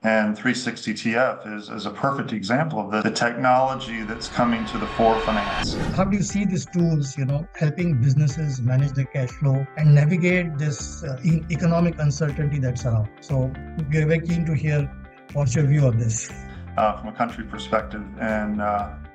And 360 TF is a perfect example of the technology that's coming to the fore finance. How do you see these tools, helping businesses manage their cash flow and navigate this economic uncertainty that's around? So we're very keen to hear what's your view on this. From a country perspective, and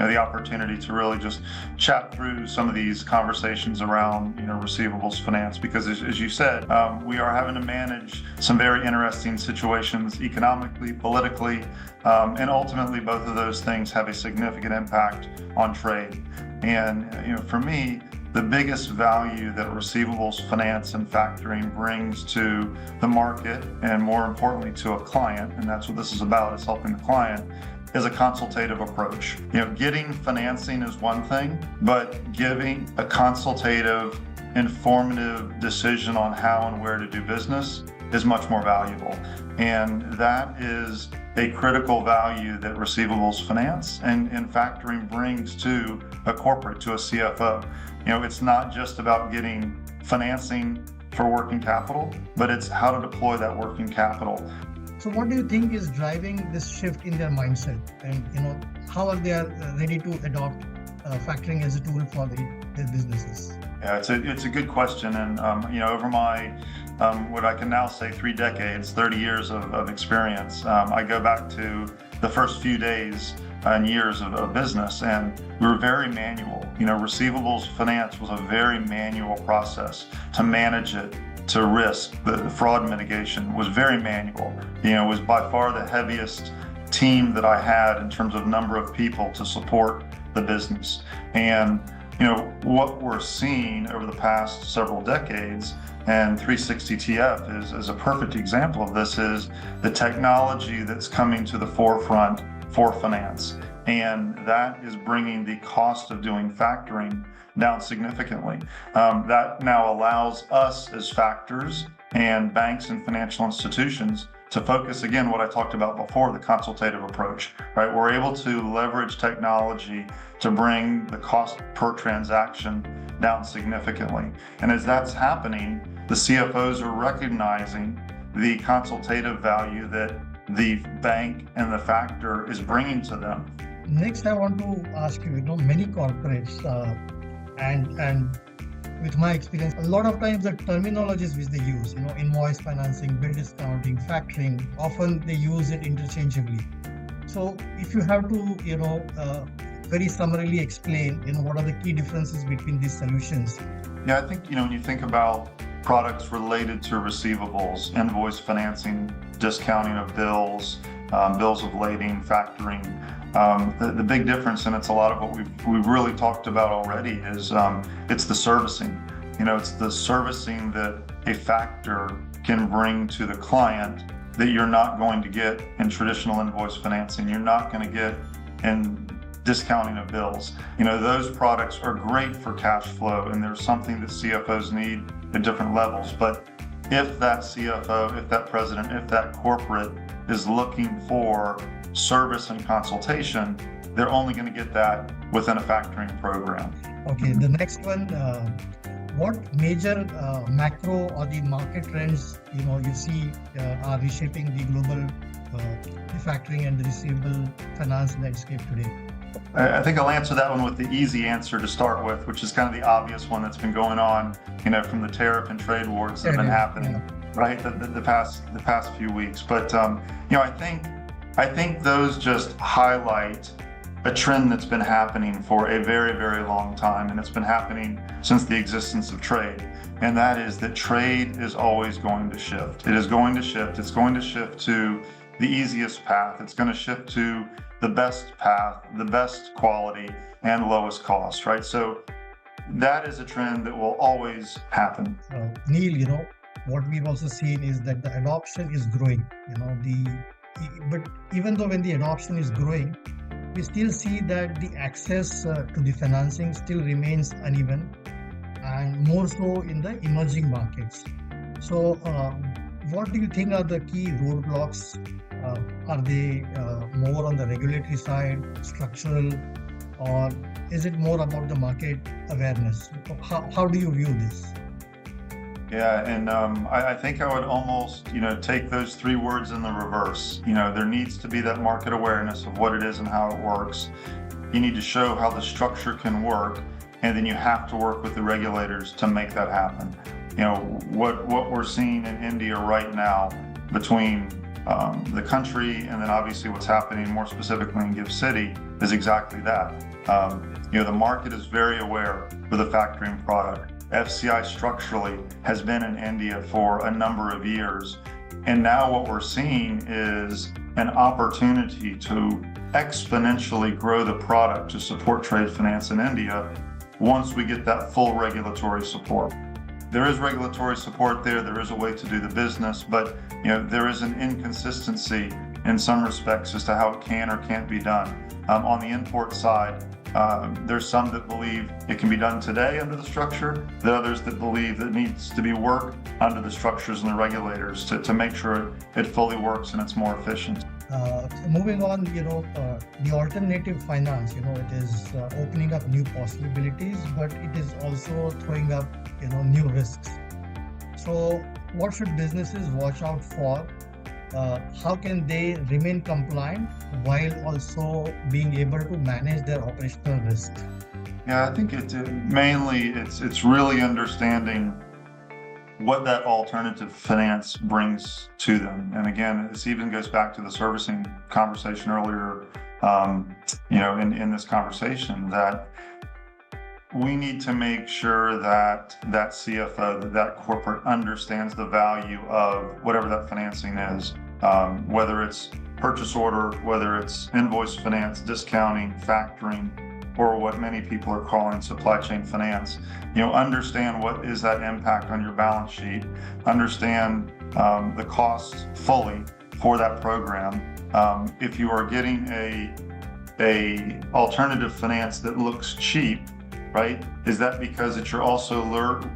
the opportunity to really just chat through some of these conversations around receivables finance, because as you said, we are having to manage some very interesting situations economically, politically, and ultimately both of those things have a significant impact on trade. And for me, the biggest value that receivables finance and factoring brings to the market, and more importantly to a client, and that's what this is about, is helping the client, is a consultative approach. Getting financing is one thing, but giving a consultative, informative decision on how and where to do business is much more valuable. And that is a critical value that receivables finance and factoring brings to a corporate, to a CFO. It's not just about getting financing for working capital, but it's how to deploy that working capital. So what do you think is driving this shift in their mindset? And how are they ready to adopt factoring as a tool for their businesses? Yeah, it's a good question. And over my what I can now say 3 decades, 30 years of experience, I go back to the first few days and years of business, and we were very manual. Receivables finance was a very manual process to manage it, to risk. The fraud mitigation was very manual. It was by far the heaviest team that I had in terms of number of people to support the business. And what we're seeing over the past several decades, and 360 TF is a perfect example of this, is the technology that's coming to the forefront for finance. And that is bringing the cost of doing factoring down significantly. That now allows us as factors and banks and financial institutions to focus, again, what I talked about before, the consultative approach, right? We're able to leverage technology to bring the cost per transaction down significantly. And as that's happening, the CFOs are recognizing the consultative value that the bank and the factor is bringing to them. Next, I want to ask you, many corporates, and with my experience, a lot of times the terminologies which they use, invoice financing, bill discounting, factoring, often they use it interchangeably. So if you have to, very summarily explain, what are the key differences between these solutions? Yeah, I think, when you think about products related to receivables, invoice financing, discounting of bills, bills of lading, factoring, the big difference, and it's a lot of what we've really talked about already, is it's the servicing. It's the servicing that a factor can bring to the client that you're not going to get in traditional invoice financing. You're not going to get in discounting of bills. Those products are great for cash flow, and there's something that CFOs need at different levels. But if that CFO, if that president, if that corporate is looking for service and consultation, they're only going to get that within a factoring program. Okay, the next one, what major macro or the market trends you see are reshaping the global factoring and the receivable finance landscape today? I think I'll answer that one with the easy answer to start with, which is kind of the obvious one that's been going on, from the tariff and trade wars that have been happening, right, the past few weeks. But I think those just highlight a trend that's been happening for a very, very long time, and it's been happening since the existence of trade. And that is that trade is always going to shift. It is going to shift. It's going to shift to the easiest path. It's going to shift to the best path, the best quality, and lowest cost, right? So that is a trend that will always happen. Neal, what we've also seen is that the adoption is growing, but even though when the adoption is growing, we still see that the access to the financing still remains uneven, and more so in the emerging markets. So what do you think are the key roadblocks? Are they more on the regulatory side, structural, or is it more about the market awareness? How do you view this? Yeah, and I think I would almost, take those three words in the reverse. There needs to be that market awareness of what it is and how it works. You need to show how the structure can work, and then you have to work with the regulators to make that happen. What we're seeing in India right now between the country and then obviously what's happening more specifically in Gift City is exactly that. The market is very aware of the factoring product. FCI structurally has been in India for a number of years. And now what we're seeing is an opportunity to exponentially grow the product to support trade finance in India once we get that full regulatory support. There is regulatory support there is a way to do the business, but there is an inconsistency in some respects as to how it can or can't be done. On the import side, there's some that believe it can be done today under the structure, the others that believe that it needs to be worked under the structures and the regulators to make sure it fully works and it's more efficient. Moving on, the alternative finance, it is opening up new possibilities, but it is also throwing up, new risks. So what should businesses watch out for? How can they remain compliant while also being able to manage their operational risk? Yeah, I think it's really understanding what that alternative finance brings to them. And again, this even goes back to the servicing conversation earlier, in this conversation, that we need to make sure that CFO, that corporate understands the value of whatever that financing is, whether it's purchase order, whether it's invoice finance, discounting, factoring, or what many people are calling supply chain finance. Understand what is that impact on your balance sheet, understand the cost fully for that program. If you are getting a alternative finance that looks cheap, right? Is that because you're also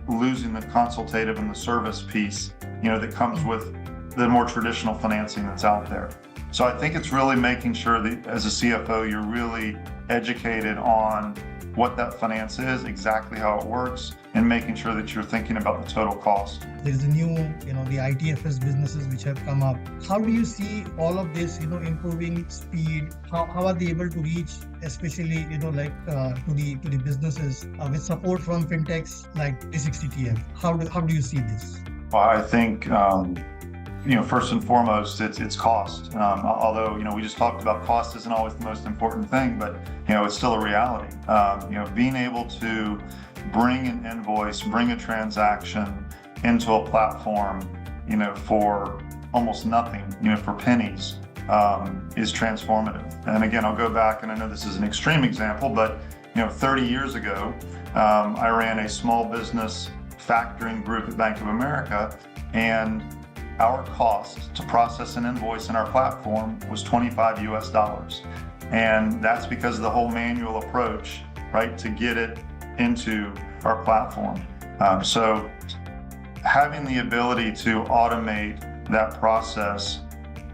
losing the consultative and the service piece, that comes with the more traditional financing that's out there? So I think it's really making sure that as a CFO, you're really educated on what that finance is, exactly how it works, and making sure that you're thinking about the total cost. There's a new, the ITFS businesses which have come up. How do you see all of this, improving speed? How are they able to reach, especially, to the businesses with support from fintechs like 360TF? How do you see this? Well, I think, first and foremost, it's cost. Although, we just talked about cost isn't always the most important thing, but, it's still a reality. Being able to bring an invoice, bring a transaction into a platform, for almost nothing, for pennies, is transformative. And again, I'll go back, and I know this is an extreme example, but, 30 years ago, I ran a small business factoring group at Bank of America, and our cost to process an invoice in our platform was $25 US. And that's because of the whole manual approach, right, to get it into our platform. So having the ability to automate that process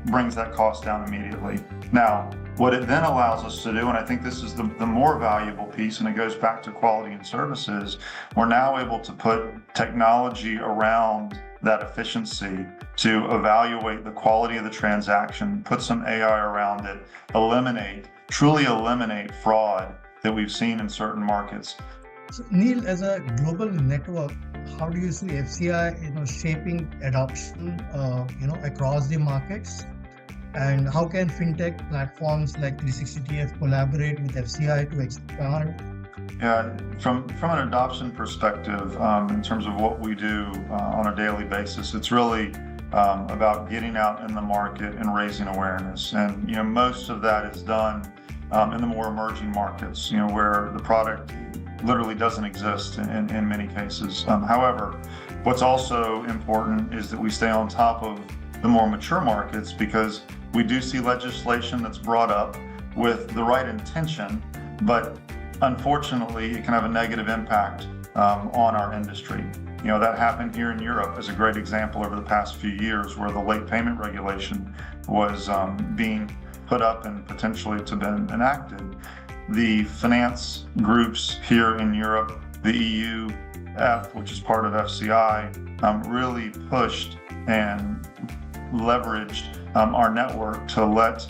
brings that cost down immediately. Now, what it then allows us to do, and I think this is the more valuable piece, and it goes back to quality and services, we're now able to put technology around that efficiency to evaluate the quality of the transaction, put some AI around it, truly eliminate fraud that we've seen in certain markets. So, Neal, as a global network, how do you see FCI, shaping adoption, across the markets? And how can fintech platforms like 360TF collaborate with FCI to expand? Yeah, from an adoption perspective, in terms of what we do on a daily basis, it's really about getting out in the market and raising awareness. And most of that is done in the more emerging markets, where the product literally doesn't exist in many cases. However, what's also important is that we stay on top of the more mature markets, because we do see legislation that's brought up with the right intention, but unfortunately, it can have a negative impact on our industry. That happened here in Europe as a great example over the past few years, where the late payment regulation was being put up and potentially to been enacted. The finance groups here in Europe, the EU, F, which is part of FCI, really pushed and leveraged our network to let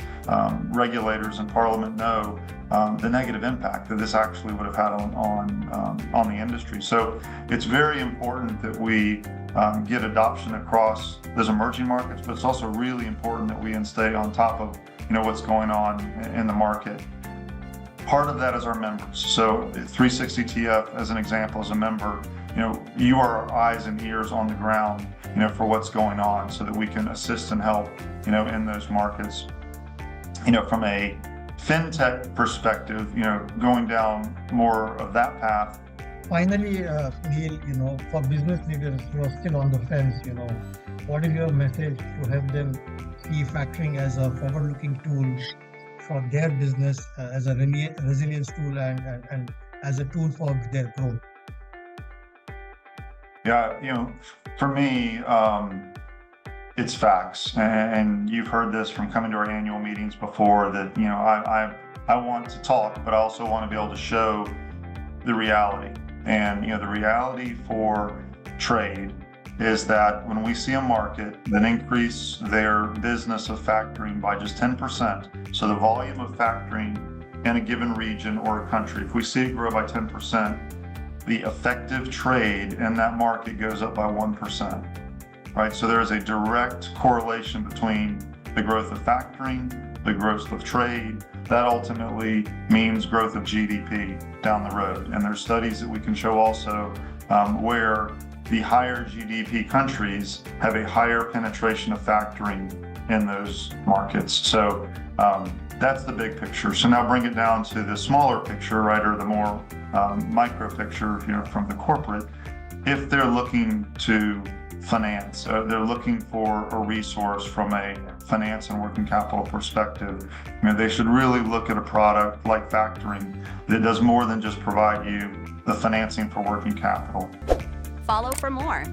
regulators and Parliament know the negative impact that this actually would have had on the industry. So it's very important that we get adoption across those emerging markets, but it's also really important that we stay on top of what's going on in the market. Part of that is our members. So 360TF, as an example, as a member, you are our eyes and ears on the ground, for what's going on, so that we can assist and help, in those markets. From a fintech perspective, going down more of that path. Finally, Neal, for business leaders who are still on the fence, what is your message to help them see factoring as a forward-looking tool for their business, as a resilience tool and as a tool for their growth? Yeah, for me, it's facts, and you've heard this from coming to our annual meetings before, that I want to talk, but I also want to be able to show the reality. And the reality for trade is that when we see a market that increase their business of factoring by just 10%, so the volume of factoring in a given region or a country, if we see it grow by 10%, the effective trade in that market goes up by 1%, right? So there is a direct correlation between the growth of factoring, the growth of trade. That ultimately means growth of GDP down the road. And there's studies that we can show also where the higher GDP countries have a higher penetration of factoring in those markets. So that's the big picture. So now bring it down to the smaller picture, right, or the more micro picture, from the corporate. If they're looking to finance, they're looking for a resource from a finance and working capital perspective, they should really look at a product like factoring that does more than just provide you the financing for working capital. Follow for more.